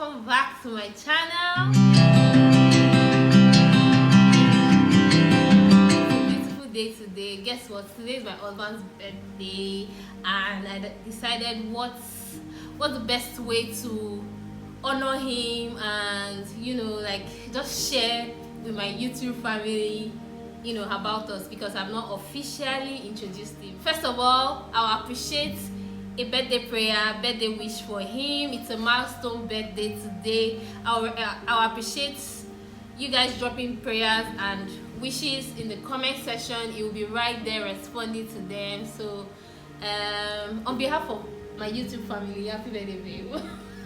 welcome back to my channel. It's a beautiful day today. Guess what? Today is my husband's birthday, and I decided what's the best way to honor him and just share with my YouTube family about us, because I've not officially introduced him. First of all, I'll appreciate a birthday prayer, birthday wish for him. It's a milestone birthday today. I'll appreciate you guys dropping prayers and wishes in the comment section. It will be right there responding to them. So on behalf of my YouTube family, happy birthday, babe.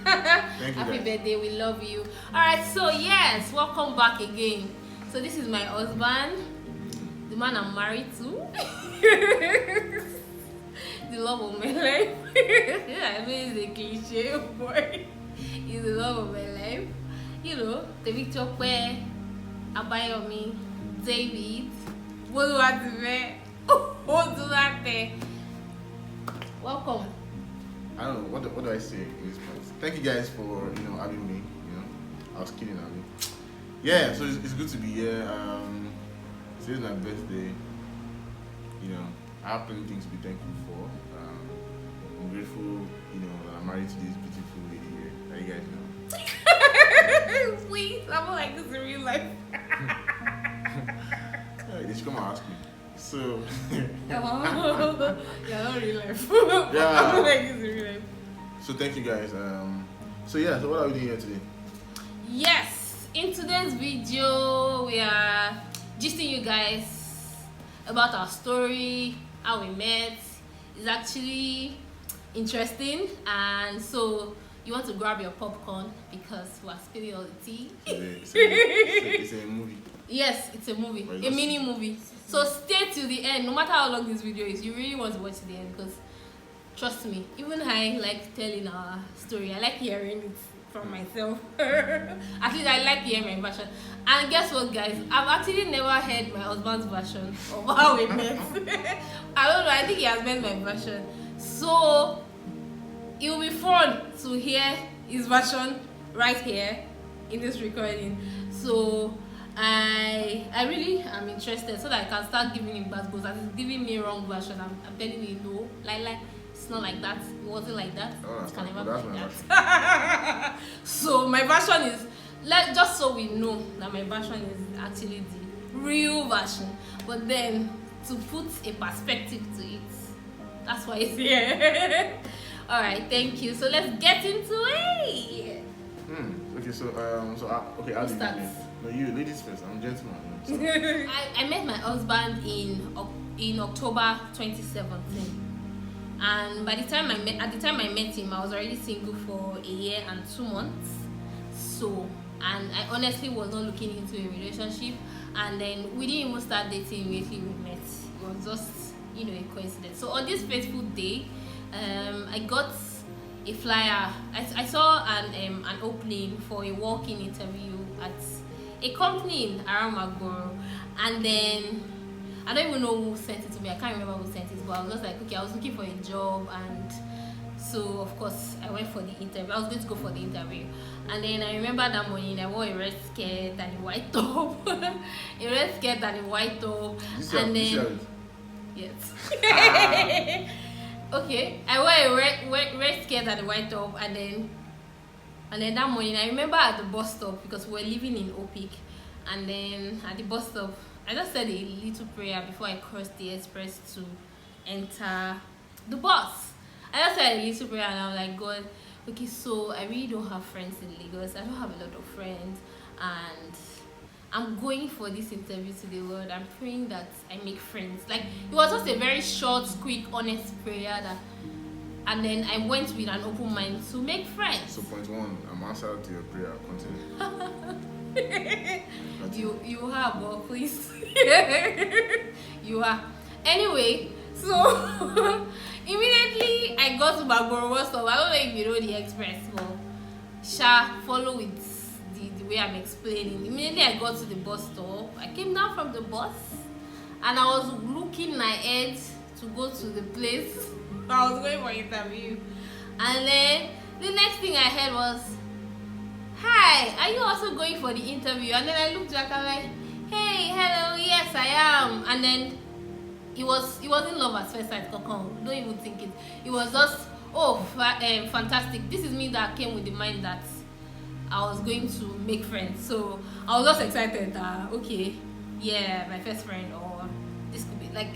Happy birthday, we love you. Alright, so yes, welcome back again. So this is my husband, the man I'm married to. The love of my life. I know it's a cliche, boy. He's the love of my life. The Victor Kwe, Abayomi, David, Wuragold, welcome. I don't know, what do I say in this point? Thank you guys for having me. I was kidding, Ali. Yeah, so it's good to be here. Today's my birthday. I have plenty things to be thankful for. I'm grateful, that I'm married to this beautiful lady here. That you guys know. Please, I'm not like this in real life. They should come and ask me. So Yeah, not real life. Yeah. I'm not like this in real life. So thank you guys. So what are we doing here today? Yes, in today's video we are gisting you guys about our story, how we met. It's actually interesting, and so you want to grab your popcorn because we're spilling all the tea. It's a movie. Yes, it's a movie, a mini movie. So stay till the end. No matter how long this video is, you really want to watch to the end, because trust me, even I like telling our story. I like hearing it from myself. At least I like hearing my version. And guess what, guys? I've actually never heard my husband's version of how we met. I don't know. I think he has met my version. So it will be fun to hear his version right here in this recording. So I really am interested, so that I can start giving him bad goals. And he's giving me wrong version. I'm telling you, no, like it's not like that. It wasn't like that. It can never be like that. So my version is, just so we know that my version is actually the real version. But then to put a perspective to it, that's why it's here. All right, thank you. So let's get into it. Okay, okay, I'll start. No, you ladies first. I'm a gentleman. So. I met my husband in October 2017. And at the time I met him, I was already single for a year and 2 months. So, and I honestly was not looking into a relationship. And then we didn't even start dating immediately we met. It was just, a coincidence. So on this fateful day, I got a flyer. I saw an opening for a walk-in interview at a company in Wuragold, and then I don't even know who sent it to me. I can't remember who sent it, but I was just like, okay, I was looking for a job, and so of course I went for the interview. I was going to go for the interview, and then I remember that morning I wore a red skirt and a white top, a red skirt and a white top, and then yes, okay, I wore a red skirt and a white top, and then that morning I remember at the bus stop, because we were living in Opik, and then at the bus stop I just said a little prayer before I crossed the express to enter the bus. I just said a little prayer, and I was like, God, okay, so I really don't have friends in Lagos. I don't have a lot of friends, and I'm going for this interview to the Lord. I'm praying that I make friends. Like, it was just a very short, quick, honest prayer and then I went with an open mind to make friends. So point one, I'm answered to your prayer. Continue. you have, but please. You are. Anyway, so immediately I got to Wuragold stop. I don't know if you know the express, but follow with the way I'm explaining. Immediately I got to the bus stop. I came down from the bus, and I was looking ahead to go to the place I was going for interview. And then the next thing I heard was, "Hi, are you also going for the interview?" And then I looked back, I'm like, "Hey, hello, yes I am." And then it wasn't love at first sight. Don't even think it. It was just, oh, fantastic. This is me that came with the mind that I was going to make friends. So I was just excited that, okay, yeah, my first friend, or this could be like,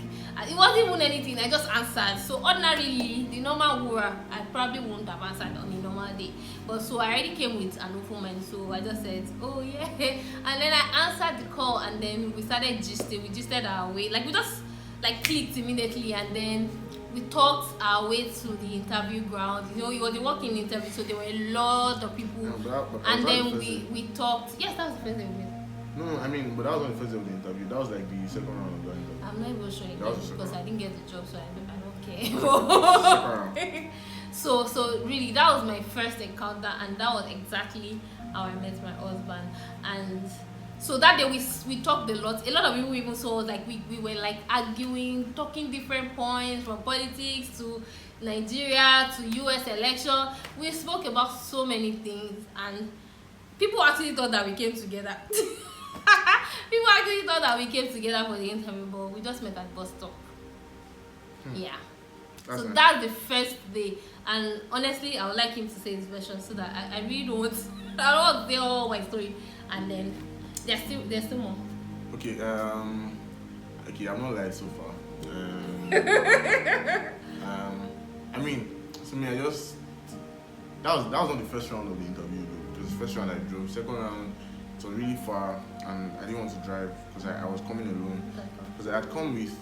it wasn't even anything. I just answered. So ordinarily, the normal Wura, I probably wouldn't have answered on a normal day. But so I already came with an open mind. So I just said, oh yeah. And then I answered the call, and then we started gisting. We gisted our way. Like, we just like clicked immediately, and then we talked our way to the interview ground. You know, it was a walk-in interview, so there were a lot of people. And then we talked. Yes, that was the first day we met. No, I mean, but that was not the first day of the interview. That was like the second round of the interview. I'm not even sure because I didn't get the job, so I don't care. So really, that was my first encounter, and that was exactly how I met my husband. And so that day we talked a lot. A lot of people even saw us, like we were like arguing, talking different points, from politics to Nigeria to US election. We spoke about so many things, and people actually thought that we came together. People actually thought that we came together for the interview, but we just met at bus stop. Yeah. That's so nice. That's the first day, and honestly, I would like him to say his version so that I really don't want to, I don't want to tell all my story, and then there's still more. Okay. Okay, I'm not lying so far. I mean, so me, that was not the first round of the interview. It was the first round I drove. Second round, it was really far, and I didn't want to drive because I was coming alone. Because I had come with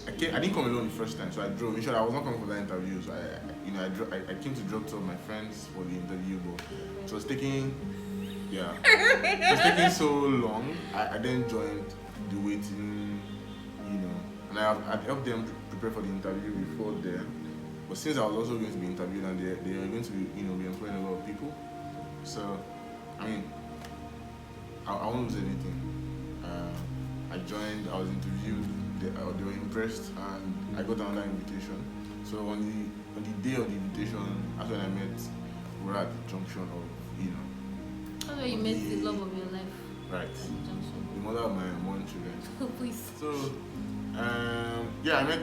I didn't come alone the first time, so I drove. In short, I was not coming for that interview, so I came to drop two of my friends for the interview, but it was taking so long. I then joined the waiting, and I'd helped them prepare for the interview before then. But since I was also going to be interviewed, and they are going to be employing a lot of people, so I mean, I won't lose anything. I joined, I was interviewed. They were impressed, and I got another invitation. So on the day of the invitation, that's when I met Wura at the junction of, That's where you met the love of your life. Right. The mother of my one children. Oh, please. So, yeah, I met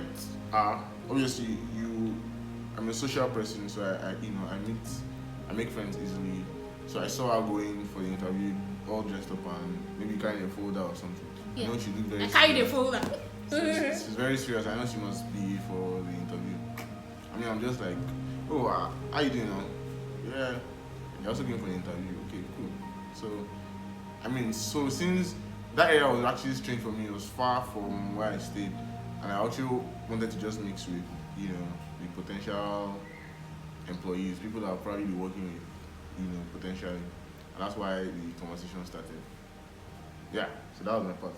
obviously I'm a social person, so I make friends easily. So I saw her going for the interview, all dressed up and maybe carrying a folder or something. Yeah. I know she looked very serious. I carried a folder. So she's very serious. I know she must be for the interview. I mean, I'm just like, oh, how you doing now? Yeah, you're also going for the interview. Okay, cool. So, I mean, so since that area was actually strange for me, it was far from where I stayed, and I actually wanted to just mix with, the potential employees, people that I'll probably be working with, potentially, and that's why the conversation started. Yeah, so that was my part.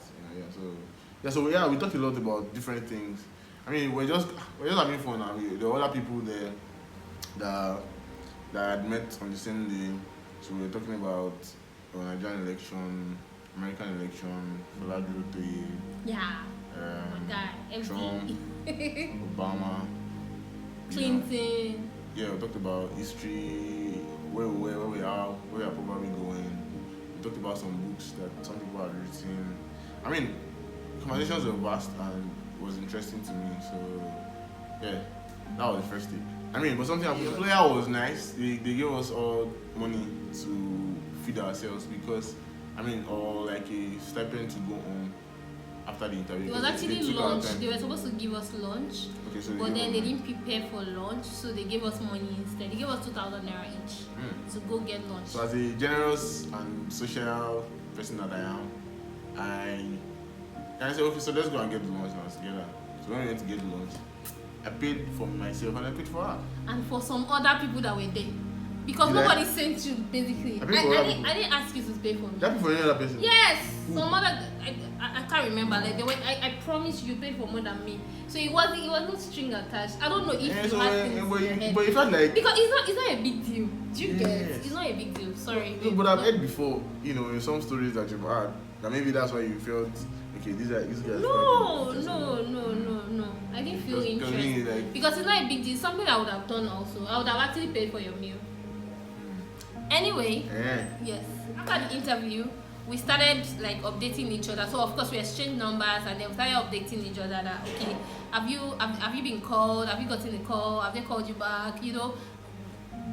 So we talked a lot about different things. I mean, we're just having fun. There were other people there that I had met on the same day. So we were talking about Nigerian election, American election, Wuragold, Trump, Obama, Clinton. Yeah, we talked about history, where we are probably going. We talked about some books that some people had written. I mean, conversations were vast and it was interesting to me. So yeah, that was the first day. I mean, but something the player was nice. They gave us all money to feed ourselves because or like a stipend to go home after the interview. It was actually lunch. They were supposed to give us lunch, but then they didn't prepare for lunch, so they gave us money instead. They gave us 2,000 naira each to go get lunch. So as a generous and social person that I am, I said, okay, so let's go and get the lunch now together. So when we went to get the lunch, I paid for myself and I paid for her. And for some other people that were there. Because nobody sent you, basically. I didn't ask you to pay for me. That for any other person? Yes! Some other, I can't remember. Like they went, I promise you paid for more than me. So it was no string attached. I don't know if you had things in your head. But it felt like... Because it's not a big deal. Do you get it? It's not a big deal. Sorry. No, but I've heard before, in some stories that you've had, that maybe that's why you felt... Okay, these guys. No. I didn't feel interested because it's not a big deal. It's something I would have done also. I would have actually paid for your meal. Anyway, yes. After the interview, we started like updating each other. So of course we exchanged numbers, and then we started updating each other that okay, have you been called? Have you gotten a call? Have they called you back? You know,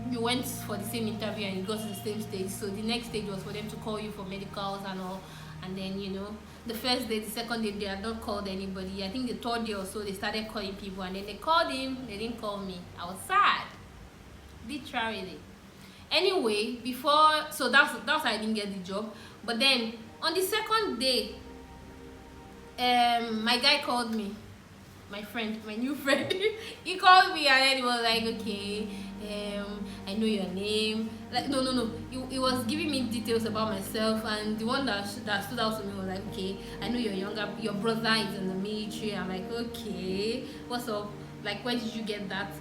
you went for the same interview and you got to the same stage. So the next stage was for them to call you for medicals and all. And then, you know, the first day, the second day, they had not called anybody. I think the third day or so, they started calling people. And then they called him. They didn't call me. I was sad. Literally. Anyway, so that's how I didn't get the job. But then, on the second day, my guy called me. My friend, my new friend. He called me and then he was like, okay, I know your name. Like, no. He was giving me details about myself, and the one that stood out to me was like, okay, I know your brother is in the military. I'm like, okay, what's up? Like, where did you get that?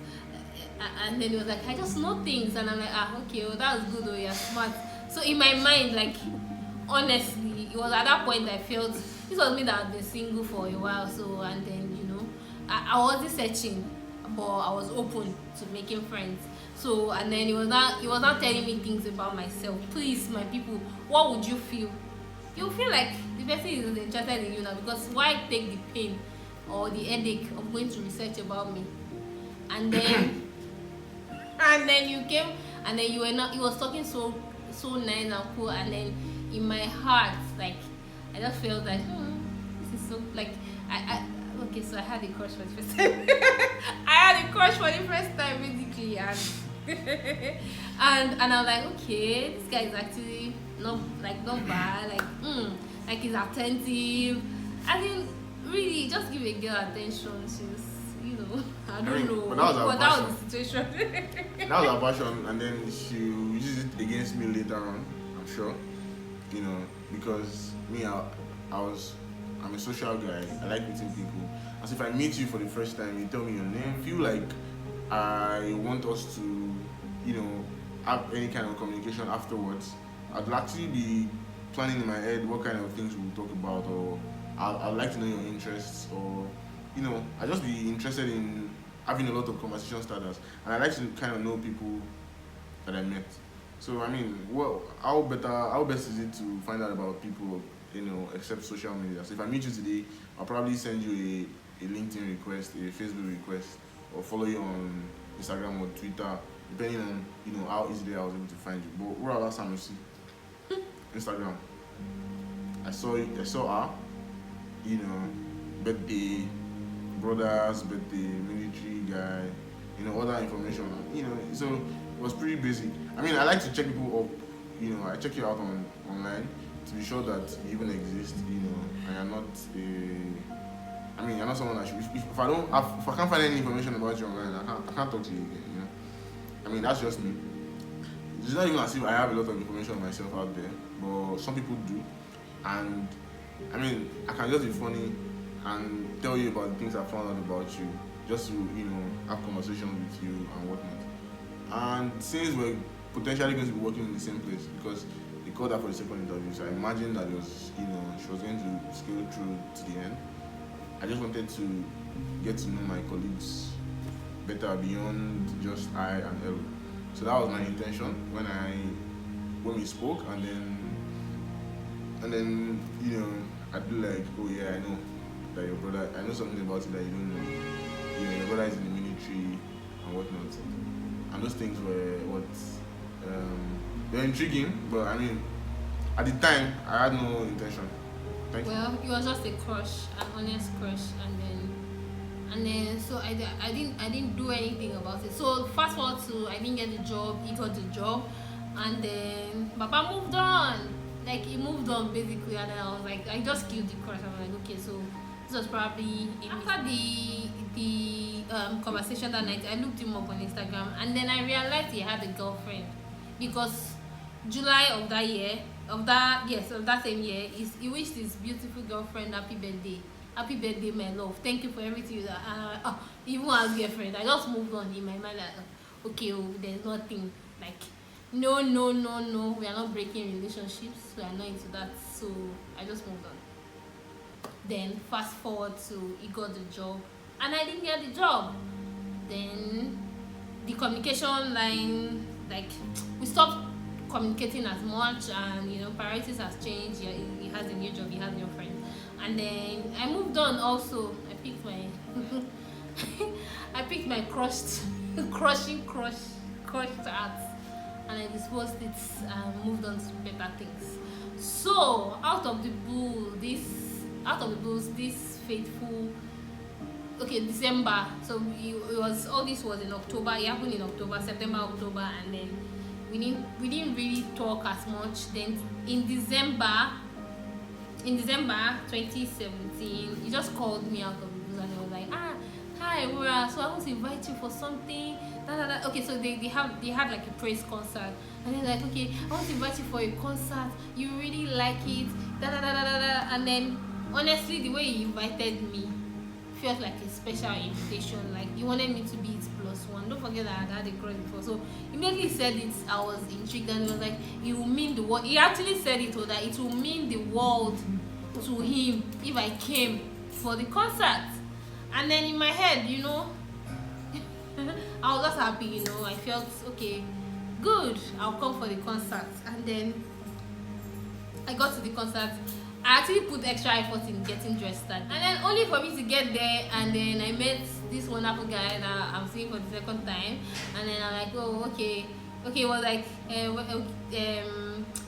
And then he was like, I just know things. And I'm like, okay, well, that was good, though, you're smart. So in my mind, like, honestly, it was at that point I felt, this was me that had been single for a while. So, and then, you know, I wasn't searching, but I was open to making friends. So, and then he was not telling me things about myself. Please, my people, what would you feel? You feel like the person is interested in you now, because why take the pain or the headache of going to research about me? And then and then you came, and then he was talking so nice and cool, and then in my heart, like, I just felt like this is so, like, okay, so I had a crush for the first time. I had a crush for the first time, basically, and and I'm like, okay, this guy is actually not bad, like he's attentive. I mean, really, just give a girl attention. She's, you know, I don't know, but that was the situation. That was her passion, and then she used it against me later on, I'm sure. You know, because me, I'm a social guy. I like meeting people. As if I meet you for the first time, you tell me your name, feel like I want us to, you know, have any kind of communication afterwards. I'd actually be planning in my head what kind of things we'll talk about, or I'd like to know your interests, or, you know, I'd just be interested in having a lot of conversation starters. And I like to kind of know people that I met. So, I mean, well, how best is it to find out about people, you know, except social media? So if I meet you today, I'll probably send you a LinkedIn request, a Facebook request, or follow you on Instagram or Twitter, depending on, you know, how easily I was able to find you. But what about Sam, you see? Instagram. I saw her, you know, birthday, brother's birthday, military guy, you know, other information, you know, so it was pretty basic. I mean, I like to check people up, you know, I check you out online to be sure that you even exist, you know, and you're not someone that should, if I can't find any information about you online, I can't talk to you again, you know. I mean, that's just me. It's not even as if I have a lot of information on myself out there, but some people do. And I mean, I can just be funny and tell you about the things I found out about you, just to, you know, have conversations with you and whatnot. And since we're potentially going to be working in the same place, because they called her for the second interview, so I imagined that it was, you know, she was going to scale through to the end. I just wanted to get to know my colleagues better beyond just I and Elle. So that was my intention when we spoke, and then you know, I'd be like, oh yeah, I know that your brother, I know something about you that you don't know. You know, your brother is in the military and whatnot. And those things were they're intriguing, but I mean, at the time I had no intention. Well, it was just a crush, an honest crush, and then so I didn't do anything about it. So fast forward to, I didn't get the job, he got the job, and then Papa moved on. Like, he moved on basically, and then I was like, I just killed the crush. I was like, okay, so this was probably after the conversation that night. I looked him up on Instagram, and then I realized he had a girlfriend, because July of that same year, he wished his beautiful girlfriend happy birthday, my love, thank you for everything. Even as girlfriend, I just moved on in my mind, like, okay, there's nothing, like, no, we are not breaking relationships, we are not into that. So I just moved on. Then fast forward to, he got the job and I didn't get the job. Then the communication line, like, we stopped communicating as much, and priorities has changed. He has a new job, he has new friends, and then I moved on. Also, I picked my I picked my crushed art, and I disposed it and moved on to better things. So out of the blues, this faithful December. So it was, all this was in October. It happened in October, September, October, and then we didn't really talk as much. Then in December 2017, he just called me out of the blues, and he was like, hi Wura, so I want to invite you for something. Okay, so they had like a praise concert, and they're like, okay, I want to invite you for a concert. You really like it, and then honestly, the way he invited me felt like a special invitation. Like he wanted me to be his plus one. Don't forget that I had a crush before. So immediately he said it, I was intrigued, and he was like, it will mean the world. He actually said it, that it will mean the world to him if I came for the concert. And then in my head, I was just happy, I felt okay, good, I'll come for the concert. And then I got to the concert. I actually put extra effort in getting dressed, and then only for me to get there, and then I met this wonderful guy that I'm seeing for the second time, and then I'm like, oh, okay, it was like,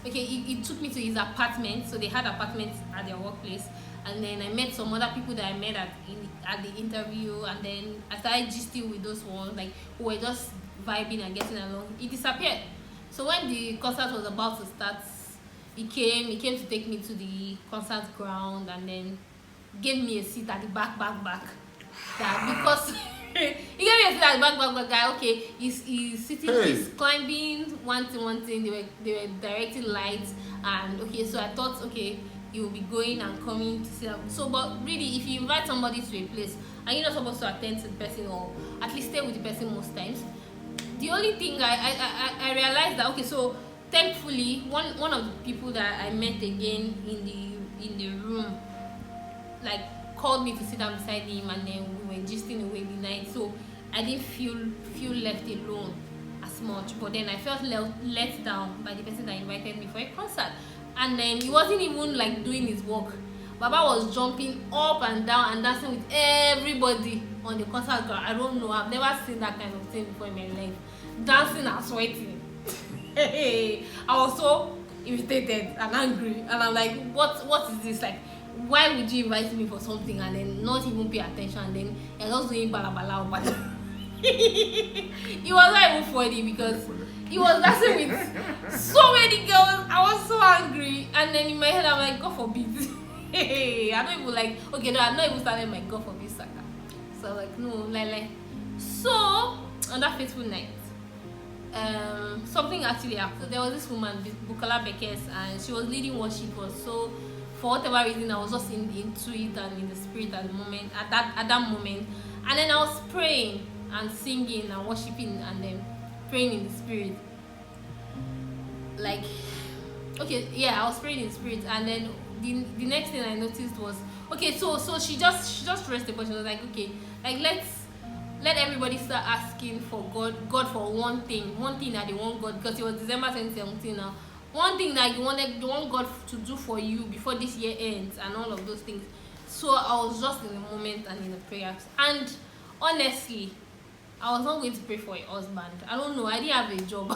he took me to his apartment. So they had apartments at their workplace, and then I met some other people that I met at the interview, and then I started gisting with those ones, like, who were just vibing and getting along. He disappeared. So when the concert was about to start, he came to take me to the concert ground, and then gave me a seat at the back. That because he gave me a seat at the back. Guy, okay, he's sitting, he's climbing one thing. They were directing lights, and okay, so I thought, okay, he will be going and coming to see them. So, but really, if you invite somebody to a place and you're not supposed to attend to the person, or at least stay with the person most times, the only thing I realized that, okay, so thankfully one of the people that I met again in the room, like, called me to sit down beside him, and then we were gisting away the night. So I didn't feel left alone as much. But then I felt let down by the person that invited me for a concert. And then he wasn't even like doing his work. Baba was jumping up and down and dancing with everybody on the concert ground. I don't know, I've never seen that kind of thing before in my life. Dancing and sweating. I was so irritated and angry, and I'm like, what is this? Like, why would you invite me for something and then not even pay attention, and then you're just doing balabala? It was not even funny, because he was dancing with so many girls. I was so angry, and then in my head I'm like, God forbid. I don't even like, okay, no, I'm not even starting my God forbid saga. So like, no, like. So on that fateful night, something actually happened. There was this woman, Bukola Bekes, and she was leading worship. So for whatever reason, I was just into it and in the spirit at the moment, at that moment. And then I was praying and singing and worshiping, and then praying in the spirit. Like, okay, yeah, I was praying in the spirit, and then the next thing I noticed was, okay, so she just raised the question. She was like, okay, like, let everybody start asking for God for one thing that they want God, because it was December 2017 now. One thing that you want God to do for you before this year ends, and all of those things. So I was just in the moment and in the prayers. And honestly, I was not going to pray for a husband. I don't know, I didn't have a job.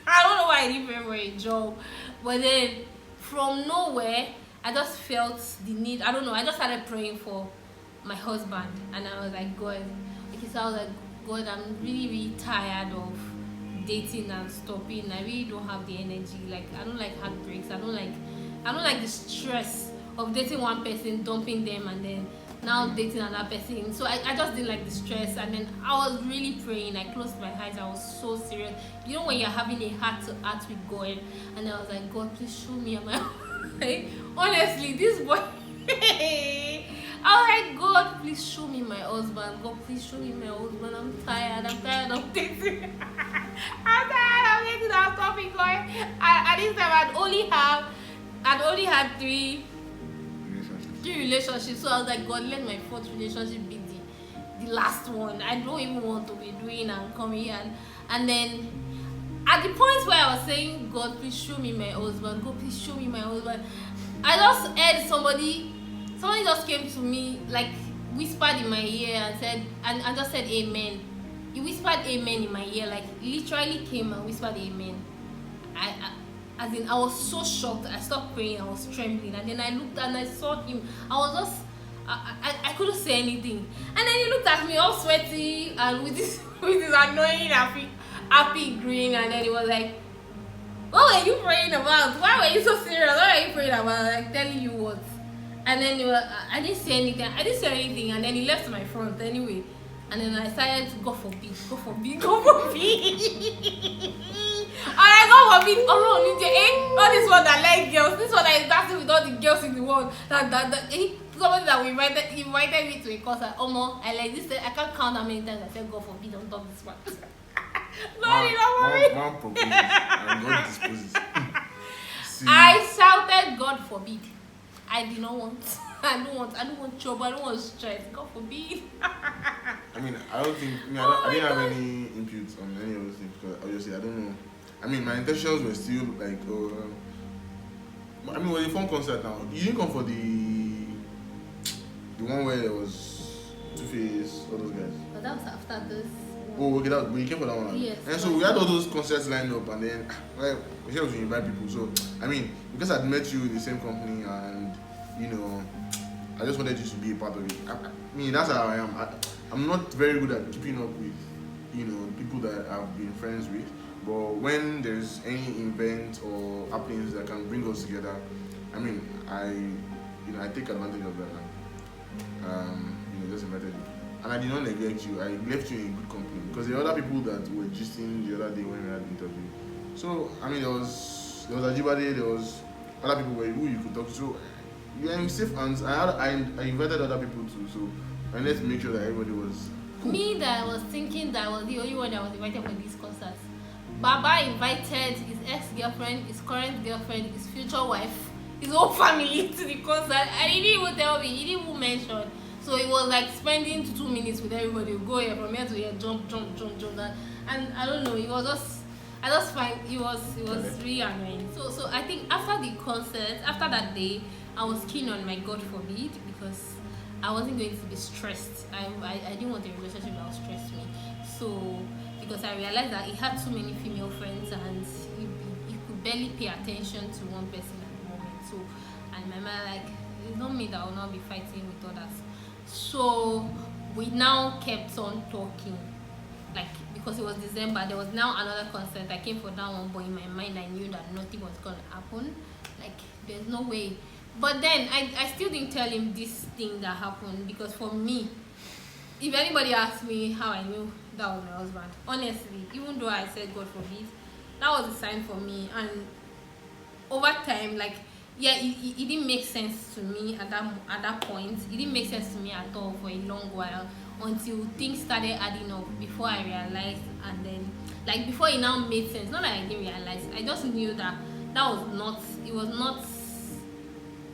I don't know why I didn't pray for a job. But then from nowhere, I just felt the need. I don't know, I just started praying for my husband, and I was like, God. So I was like, God, I'm really, really tired of dating and stopping. I really don't have the energy. Like, I don't like heartbreaks. I don't like the stress of dating one person, dumping them, and then now dating another person. So I just didn't like the stress. And then I was really praying. I closed my eyes. I was so serious. You know when you're having a heart-to-heart with God, and I was like, God, please show me my honestly, this boy. I was like, God, please show me my husband. God, please show me my husband. I'm tired of dating. I'm tired of dating. I'm stopping going. At this time, I'd only had three relationships. So I was like, God, let my fourth relationship be the last one. I don't even want to be doing and coming, and then at the point where I was saying, God, please show me my husband. God, please show me my husband. I just heard somebody just came to me, like whispered in my ear and said, and I just said amen. He whispered amen in my ear, like literally came and whispered amen. As in, I was so shocked. I stopped praying. I was trembling, and then I looked and I saw him. I was just, I couldn't say anything. And then he looked at me all sweaty and with this annoying happy grin, and then he was like, "What were you praying about? Why were you so serious? What were you praying about? Like telling you what?" And then I didn't say anything. And then he left my front anyway. And then I started, God forbid. And I God forbid, oh no, all this one that like girls, this one that is dancing with all the girls in the world. Somebody that invited me to a concert. Oh no, I like this. I can't count how many times I said God forbid on top of this one. Man proposes and God disposes. I shouted, God forbid. I did not want. I don't want trouble. I don't want stress. God forbid. I mean, I don't think. I didn't have any input on any of those things because obviously I don't know. I mean, my intentions were still like. I mean, it was a fun concert. Now you didn't come for the one where there was Two-Face, all those guys. But that was after this. Oh, okay, but you came for that one. Yes. And so we had all those concerts lined up, and then we said we should invite people. So I mean, because I'd met you in the same company, and you know, I just wanted you to be a part of it. I mean, that's how I am. I'm not very good at keeping up with, you know, people that I've been friends with. But when there's any event or happenings that can bring us together, I mean, I take advantage of that. Just invited you. And I did not neglect you. I left you in good company because there are other people that were gisting the other day when we had the interview. So I mean, there was Ajibade, there was other people who you could talk to. So you're in safe hands. I invited other people too. So I wanted to make sure that everybody was cool. Me that I was thinking that I was the only one that was invited for these concerts. Baba invited his ex-girlfriend, his current girlfriend, his future wife, his whole family to the concert. And he didn't even tell me. He didn't even mention. So it was like spending 2 minutes with everybody. Go here from here to here, jump. And I don't know. It was just, I just find it was really annoying. So I think after the concert, after that day, I was keen on my God forbid because I wasn't going to be stressed. I didn't want a relationship that would stress me. So because I realized that he had too many female friends and he could barely pay attention to one person at the moment. So and my mind like, it's not me that will not be fighting with others. So we now kept on talking, like because it was December, there was now another concert. I came for that one, but in my mind I knew that nothing was gonna happen. Like there's no way. But then I still didn't tell him this thing that happened because for me, if anybody asked me how I knew that was my husband, honestly, even though I said God forbid, that was a sign for me. And over time, like yeah, it didn't make sense to me at that point. It didn't make sense to me at all for a long while until things started adding up before I realized, and then like before it now made sense. Not that I didn't realize, I just knew that it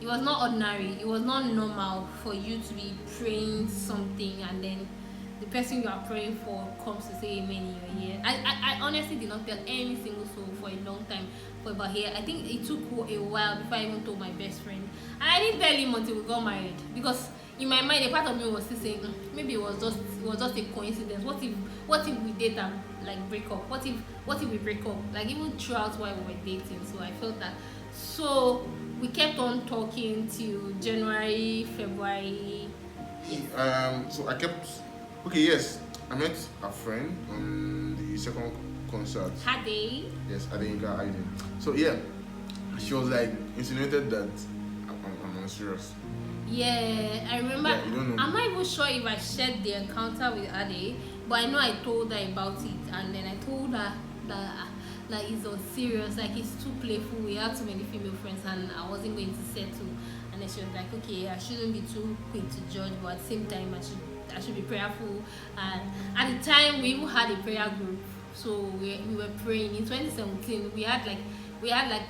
was not ordinary. It was not normal for you to be praying something and then the person you are praying for comes to say amen in your ear. I honestly did not tell any single soul for a long time for about here. I think it took a while before I even told my best friend. And I didn't tell him until we got married because in my mind a part of me was still saying maybe it was just a coincidence. What if we date and like break up? What if we break up? Like even throughout while we were dating. So I felt that. So we kept on talking till January, February. So I kept. Okay, yes, I met a friend on the second concert. Hade. Yes, Adeyinka Aiden. So yeah, she was like insinuated that I'm not serious. Yeah, I remember. Yeah, you don't know. I'm not even sure if I shared the encounter with Ade, but I know I told her about it, and then I told her that like it's all serious, like it's too playful. We have too many female friends, and I wasn't going to settle. And then she was like, okay, I shouldn't be too quick to judge, but at the same time, I should be prayerful. And at the time, we even had a prayer group, so we were praying. In 2017, we had like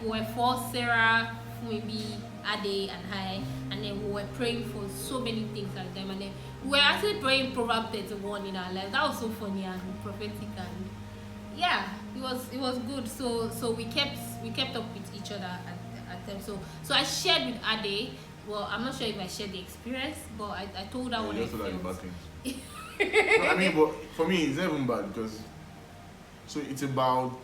we were four, Sarah, maybe Ade and I, and then we were praying for so many things at the time. And then we were actually praying Proverbs 31 in our life. That was so funny and prophetic, and yeah, it was good. So we kept up with each other at them. So I shared with Ade. Well, I'm not sure if I shared the experience, but I told her what I just told her the felt. bad things. No, I mean, but for me, it's not even bad because so it's about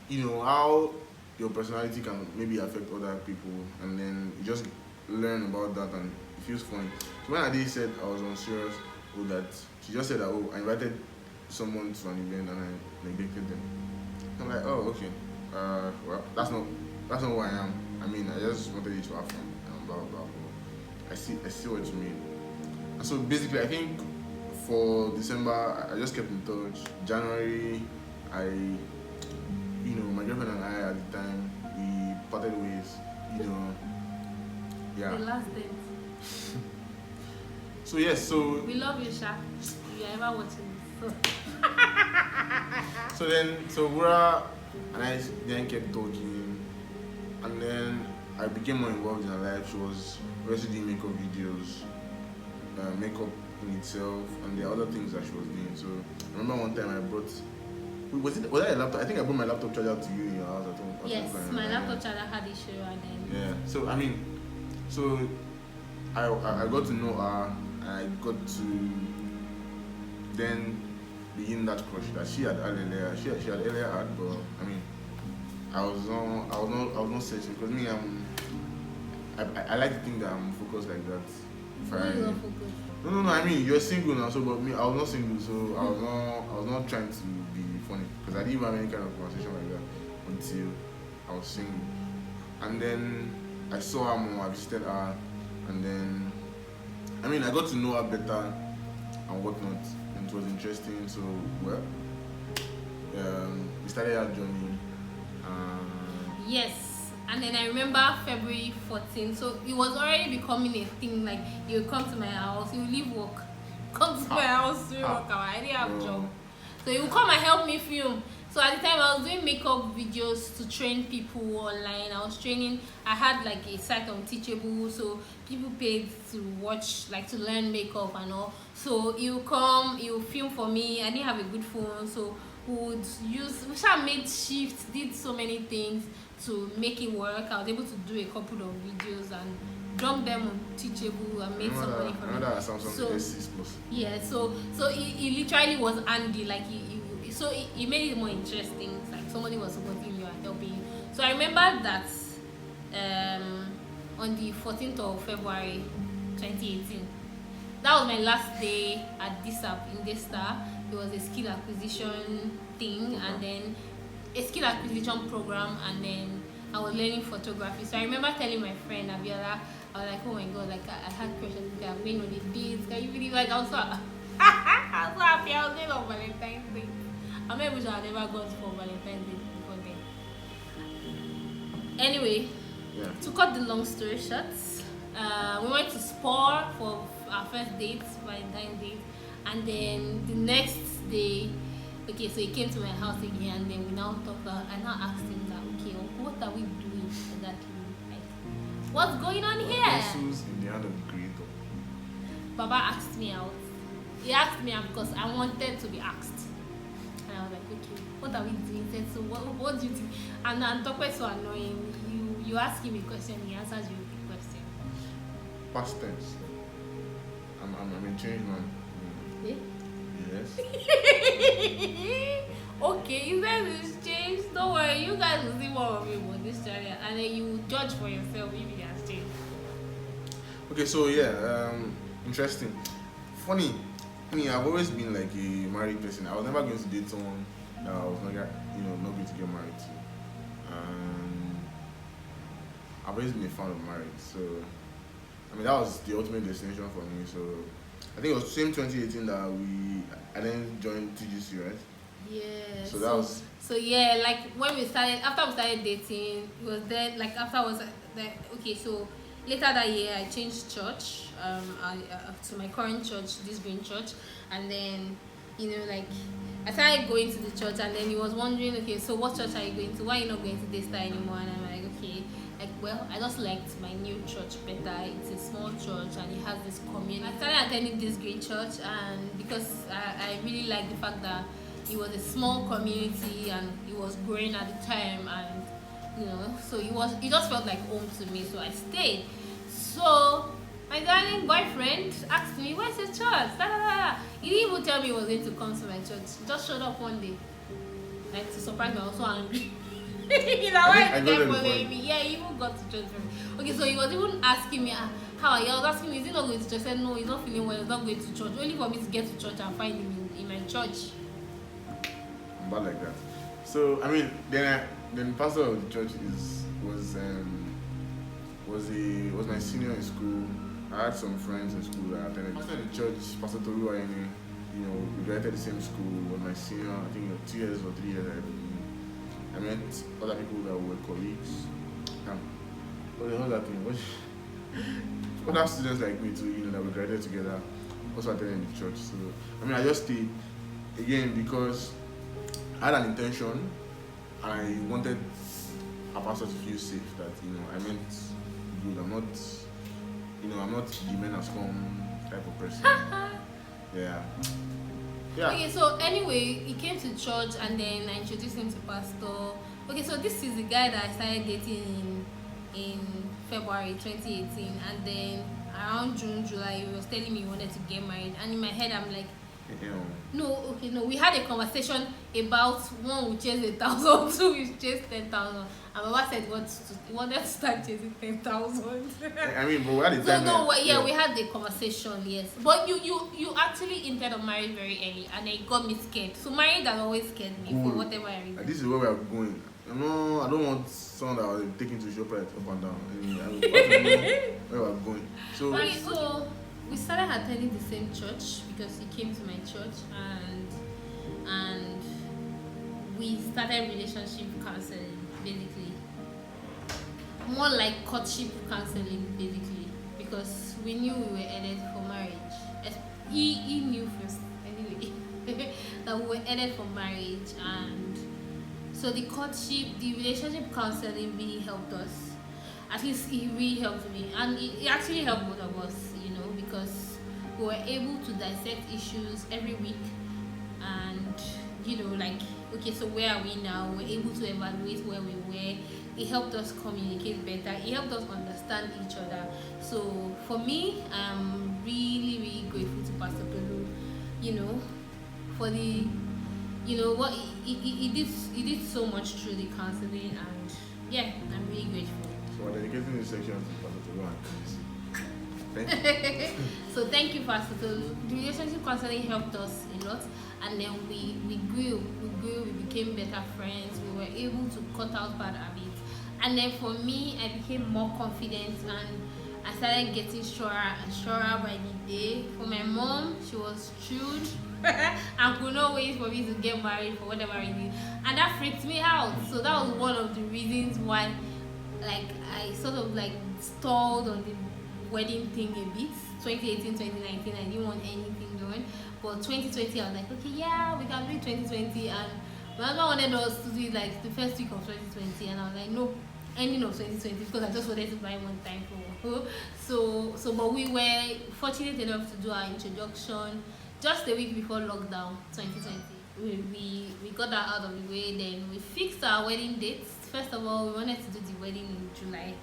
how your personality can maybe affect other people, and then you just learn about that, and it feels funny. So when Ade said I was unserious with that, she just said that I invited someone to an event and I neglected them. I'm like, oh, okay. Well, that's not who I am. I mean, I just wanted you to have fun and blah blah blah. I see what you mean. And so basically, I think for December, I just kept in touch. January, my girlfriend and I at the time, we parted ways. Yeah. The last date. So yes, so we love you, Sha. If you're ever watching this. So Wura and I then kept talking, and then I became more involved in her life. She was already doing makeup videos, makeup in itself, and there are other things that she was doing. So I remember one time I brought. Was that a laptop? I think I brought my laptop charger to you in your house at home. Yes, my laptop charger had issue and then. Yeah. So I mean, I got to know her, and I got to then begin that crush that she had earlier. She had earlier had, but I mean, I was not searching because me I like to think that I'm focused like that. No. I mean, you're single now, so but me, I was not single, so I was not trying to be funny because I didn't even have any kind of conversation like that until I was single. And then I saw her more, I visited her, and then I mean, I got to know her better and whatnot, and it was interesting. So we started our journey. Yes. And then I remember February 14th, so it was already becoming a thing. Like, you would come to my house, you would leave work, come to my house to work. I didn't have a job, so you would come and help me film. So at the time I was doing makeup videos to train people online. I was training. I had like a site on Teachable, so people paid to watch, like to learn makeup and all. So you come, you film for me. I didn't have a good phone, so we made shifts, did so many things to make it work. I was able to do a couple of videos and drop them on Teachable and made some money from it. Yeah, so it literally was Andy, like it made it more interesting. It's like somebody was supporting you and helping you. So I remember that on the 14th of February 2018, that was my last day at this app in Daystar. It was a skill acquisition thing, and then a skill acquisition program, and then I was learning photography. So I remember telling my friend Abiola, I was like, oh my god, like I had crushes, I've been on the dates. Can you believe? Like I was so happy. I was going on Valentine's Day. I maybe I had never gone for Valentine's Day before then. Anyway, to cut the long story short, we went to Spur for our first date, Valentine's Day, and then the next day, okay, so he came to my house again, and then we now talked. I now asked him that, okay, what are we doing exactly? Like, what's going on here? Pencils in the hand of the creator. Baba asked me out. He asked me out because I wanted to be asked. And I was like, okay, what are we doing? He said, so what do you think? And Tokwe is so annoying. You ask him a question, he answers you a question. Past tense. I'm a changed man. Yeah? Yes. Okay, you guys will change. Don't worry, you guys will see more of me on this channel, and then you will judge for yourself if it has changed. Okay, so interesting. Funny, me, I've always been like a married person. I was never going to date someone that I was not going to get married to. I've always been a fan of marriage, so I mean that was the ultimate destination for me. So I think it was the same 2018 that I then joined TGC, right? Yeah. So that was. So yeah, like when we started, after we started dating, it was then like after I was okay. So later that year, I changed church, to my current church, this Green Church, and then like I started going to the church, and then he was wondering, okay, so what church are you going to? Why are you not going to Daystar anymore? And I'm like, okay. Like, well, I just liked my new church better. It's a small church and it has this community. I started attending this great church, and because I really like the fact that it was a small community and it was growing at the time, and so it just felt like home to me, so I stayed. So my darling boyfriend asked me, "Where's your church?" Da, da, da. He didn't even tell me he was going to come to my church. He just showed up one day, like to surprise me. I was so angry. Why is the guy following me? Yeah, he even got to church for me. Okay, so he was even asking me, how are you? I was asking me, is he not going to church? I said, no, he's not feeling well, he's not going to church. Only for me to get to church and find him in my church. I'm bad like that. So, I mean, then the pastor of the church was my senior in school. I had some friends in school that attended. Pastor in the church, Pastor Toru, we graduated the same school, was my senior, I think 2 years or 3 years ahead of me. I met other people that were colleagues. What the hell that thing? Other students like me too, that we graduated together, also attended the church. So, I mean, I just stayed again because I had an intention. I wanted a pastor to feel safe that, I meant good. I'm not the men has come type of person. Yeah. Okay, so anyway, he came to church and then I introduced him to pastor. Okay, so this is the guy that I started dating in February 2018, and then around June, July, he was telling me he wanted to get married, and in my head I'm like, no, we had a conversation about one who chased 1,000, two who chased 10,000, and Baba said he wanted to start chasing 10,000. I mean, but we had a time. We had the conversation, yes. But you actually hinted on marriage very early, and it got me scared. So marriage has always scared me for whatever reason. This is where we are going. I don't want someone that was taking to shop right up and down. I want to know where we are going. So we started attending the same church because he came to my church, and we started relationship counseling, basically. More like courtship counseling, basically, because we knew we were headed for marriage. He knew first, anyway, that we were headed for marriage, and so the relationship counseling really helped us. At least it really helped me, and it actually helped both of us, because we were able to dissect issues every week, and okay, so where are we now? We're able to evaluate where we were. It helped us communicate better. It helped us understand each other. So for me, I'm really, really grateful to Pastor Pelu, for the, what he did so much through the counseling, and yeah, I'm really grateful. So we're dedicating this section to Pastor Pelu and Thank you. So thank you, Pastor Tolu. The relationship counseling helped us a lot, and then we grew, we became better friends. We were able to cut out bad habits, and then for me, I became more confident, and I started getting surer and surer by the day. For my mom, she was shrewd and could not wait for me to get married for whatever reason, and that freaked me out. So that was one of the reasons why, I sort of stalled on the wedding thing a bit. 2018, 2019, I didn't want anything done, but 2020 I was like, okay, yeah, we can do it 2020, and my husband wanted us to do it the first week of 2020, and I was like, no, ending of 2020, because I just wanted to buy one time for but we were fortunate enough to do our introduction just a week before lockdown 2020. We got that out of the way. Then we fixed our wedding dates. First of all, we wanted to do the wedding in July,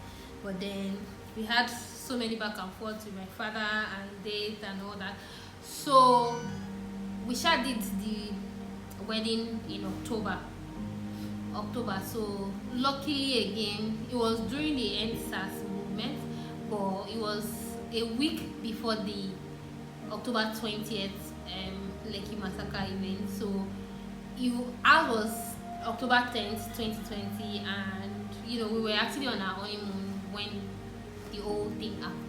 but then we had so many back and forth with my father and date and all that, so we did the wedding in October. So luckily, again, it was during the NSAS movement, but it was a week before the October 20th Lekki massacre event. So I was October 10th 2020, and we were actually on our honeymoon when the whole thing happened.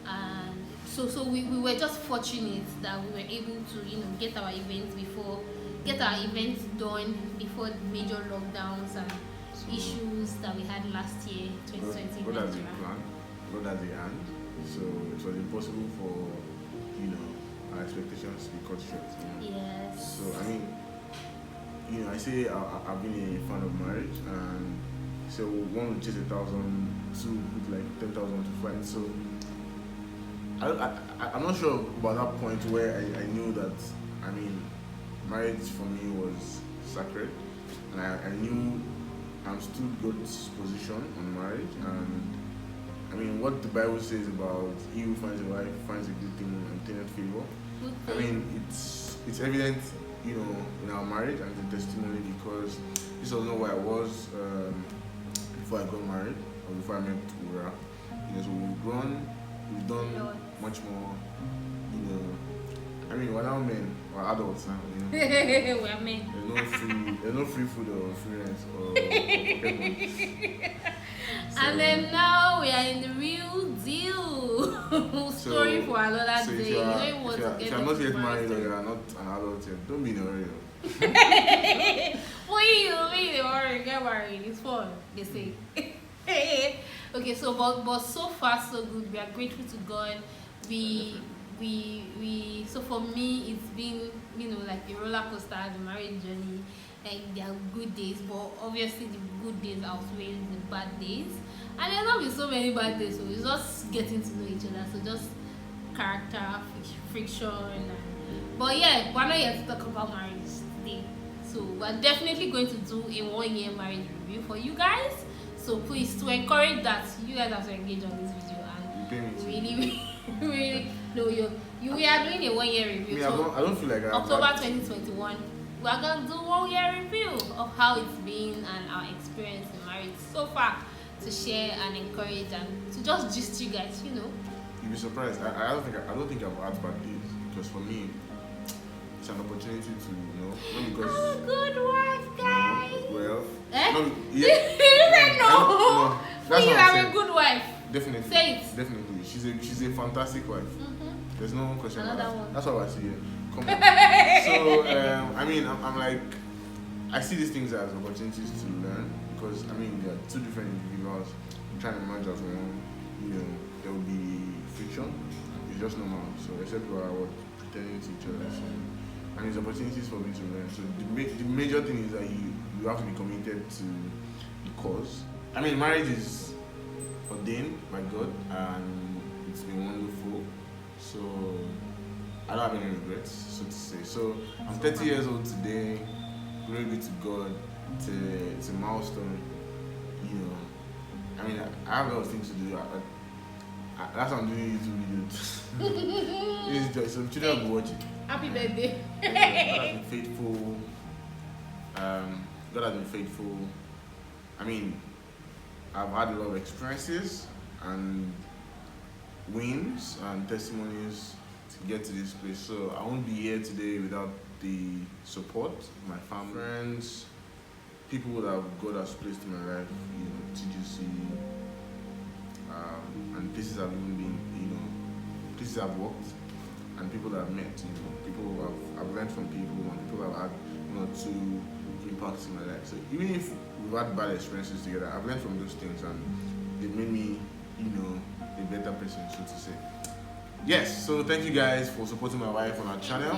And so we were just fortunate that we were able to get our events done before the major lockdowns and issues that we had last year, 2020. What does the plan? What does the end? So it was impossible for our expectations to be cut short. Yes. So I mean, I say I've been a fan of marriage, and so one would chase 1,000, two put 10,000 to find. So I'm not sure about that point where I knew that marriage for me was sacred, and I knew I understood God's position on marriage, and I mean what the Bible says about he who finds a wife finds a good thing and obtaineth favor. I mean it's evident, you know, in our marriage and the testimony, because this was not where I was before I got married or before I met Ura. You know, so we've grown, we've done much more, you know. I mean, we're now men, we're adults now, you know. We're men. There's no free food or free rent or Pokemon. So, and then now we are in the real deal. Story for another day. If you are not yet married or you are not an adult yet, don't be in a hurry. What you mean they already get married? It's fun, they say. Okay, so but so far so good. We are grateful to God. We so for me it's been, you know, like a roller coaster, the marriage journey. Like there are good days, but obviously the good days outweigh the bad days. And there not be so many bad days, so it's just getting to know each other. So just character friction. But yeah, we're not here to talk about marriage today. So we're definitely going to do a 1 year marriage review for you guys. So please, to encourage that, you guys have to engage on this video and really no, we are doing a 1 year review. So I don't feel like October 2021. We are gonna do 1 year review of how it's been and our experience in marriage so far, to share and encourage and to just gist you guys, you know. You'll be surprised. I don't think I've had bad days, because for me it's an opportunity to, you know, not because I'm a good wife, guys. Well, no, yeah. No. That's You what I'm are saying. a good wife. Definitely. Say it. Definitely. She's a fantastic wife. There's no question about Another that. one. That's what I see here. Come on. So I mean, I'm like, I see these things as opportunities to learn, because I mean there are two different individuals trying to merge as one. You know, there will be friction. It's just normal. So except we are pretending to each other. So, and there's opportunities for me to learn. So the major thing is that you have to be committed to the cause. I mean, marriage is ordained by God and it's been wonderful. So I don't have any regrets, so to say. So I'm 30 years old today. Glory be to God. It's a milestone. You know, I mean, I have a lot of things to do. That's why I'm doing YouTube videos. It's just some children will be watching. Happy birthday. God has been faithful. God has been faithful. I mean, I've had a lot of experiences and wins and testimonies to get to this place. So I won't be here today without the support of my family, friends, people that God has placed in my life, you know, TGC, and places I've even been, you know, places I've worked, and people that I've met, you know, people I've learned from people, and people I've had 1 or 2 impacts in my life. So even if we've had bad experiences together, I've learned from those things, and it made me, you know, a better person, so to say. Yes, so thank you guys for supporting my wife on our channel.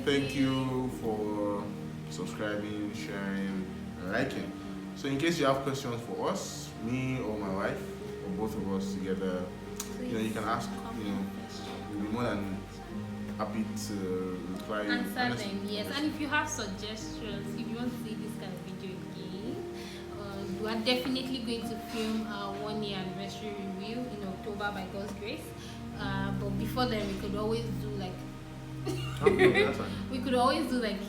Thank you for subscribing, sharing, and liking. So in case you have questions for us, me or my wife, or both of us together, you know, you can ask, you know, we'll be more than happy to reply. Answer them, yes. And if you have suggestions, if you want to see this kind of video again, we are definitely going to film our 1 year anniversary review in October by God's grace. But before then, we could always do like we could always do like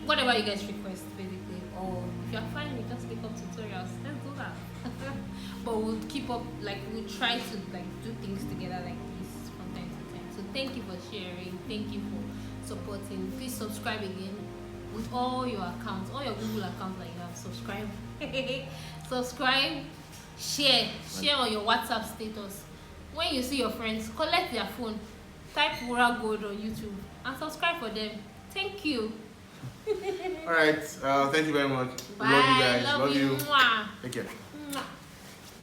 whatever you guys request, basically. Or if you're fine, we just pick up tutorials. Let's do that. But we'll keep up, like we'll try to like do things together like this from time to time. So thank you for sharing. Thank you for supporting. Please subscribe again with all your accounts, all your Google accounts that you have. Subscribe. Subscribe. Share on your WhatsApp status. When you see your friends, collect their phone, type Wuragold on YouTube and subscribe for them. Thank you. Alright, thank you very much. Bye. Love you guys. Love you. Take care. Mwah.